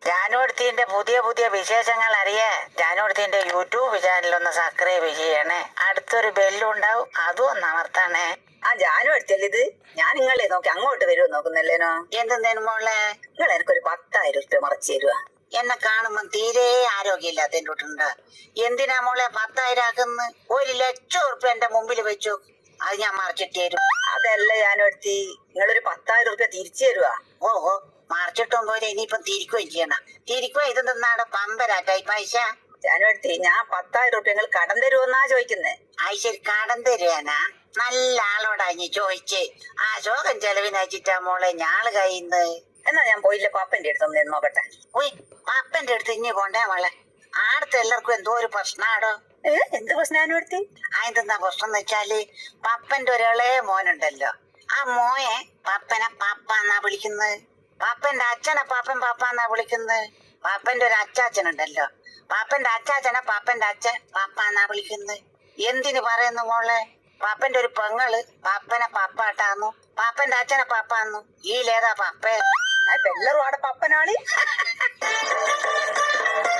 ജാനുവടുത്തിന്റെ പുതിയ പുതിയ വിശേഷങ്ങൾ അറിയാൻ ജാനുവടുത്തിന്റെ യൂട്യൂബ് ചാനൽ ഒന്ന് സബ്സ്ക്രൈബ് ചെയ്യണേ. അടുത്തൊരു ബെല്ലുണ്ടാവും, അതും ഒന്ന് അമർത്തണേ. ആ ജാനു എടുത്തല്ലേ ഇത്? ഞാൻ നിങ്ങളെ നോക്കി അങ്ങോട്ട് വരുമോ നോക്കുന്നല്ലേനോ? എന്തെന്തേനും മോളെ, നിങ്ങൾ എനിക്കൊരു 10,000 ഉറുപ്പ്യ മറച്ചു തരുവാ. എന്നെ കാണുമ്പോ തീരെ ആരോഗ്യമില്ലാത്തതിന്റെ കൂട്ടുണ്ട്. എന്തിനാ മോളെ 10,000 ആക്കുന്നു? 1,00,000 ഉറുപ്പ്യ എന്റെ മുമ്പിൽ വെച്ചു, അത് ഞാൻ മറിച്ചിട്ട് തരും. അതല്ല ജാനു എടുത്തി, നിങ്ങളൊരു 10,000 ഉറുപ്പ്യ തിരിച്ചു തരുവാ. ഓഹോ, മറിച്ചിട്ടും പോലെ ഇനിയിപ്പം തിരിക്കുകയും ചെയ്യണം. തിരിക്കുക ഇത് നിന്നാടെ പമ്പരാറ്റായി പൈസ. ജാനു എടുത്തി, ഞാൻ 10,000 ഉറുപ്പ്യ നിങ്ങൾ കടം തരുമെന്നാ ചോദിക്കുന്നേ. ശരി, കടം തരുവാനാ? നല്ല ആളോടാ ഇനി ചോദിച്ചേ. ആ ശോകം ചെലവിനയച്ചിട്ടാ മോളെ ഞാള് കയ്യുന്നത്. എന്നാ ഞാൻ പോയില്ല, പാപ്പന്റെ അടുത്ത് ഒന്ന് നോക്കട്ടെ. ഉയ്, പാപ്പന്റെ അടുത്ത് ഇനി കൊണ്ടേ മോളെ. ആടത്തെ എല്ലാവർക്കും എന്തോ ഒരു പ്രശ്നാടോ. എന്ത് പ്രശ്നം ജാനു എടുത്തി? അതെന്താ പ്രശ്നം എന്ന് വെച്ചാല്, പപ്പന്റെ ഒരാളെ മോനുണ്ടല്ലോ, ആ മോയെ പപ്പനെ പാപ്പാന്നാ വിളിക്കുന്നത്. പാപ്പന്റെ അച്ഛനെ പാപ്പൻ പാപ്പാന്നാ വിളിക്കുന്നത്. പാപ്പന്റെ ഒരു അച്ചാച്ചനുണ്ടല്ലോ, പാപ്പന്റെ അച്ചാച്ചനെ പാപ്പന്റെ അച്ഛൻ പാപ്പാന്നാ വിളിക്കുന്നത്. എന്തിന് പറയുന്നു മോളെ? പാപ്പന്റെ ഒരു പെങ്ങള് പാപ്പനെ പാപ്പാട്ടാന്നു, പാപ്പന്റെ അച്ഛനെ പാപ്പാന്നു. ഈ ലേതാ പാപ്പേ? എല്ലാരും ആടെ പപ്പനാളി.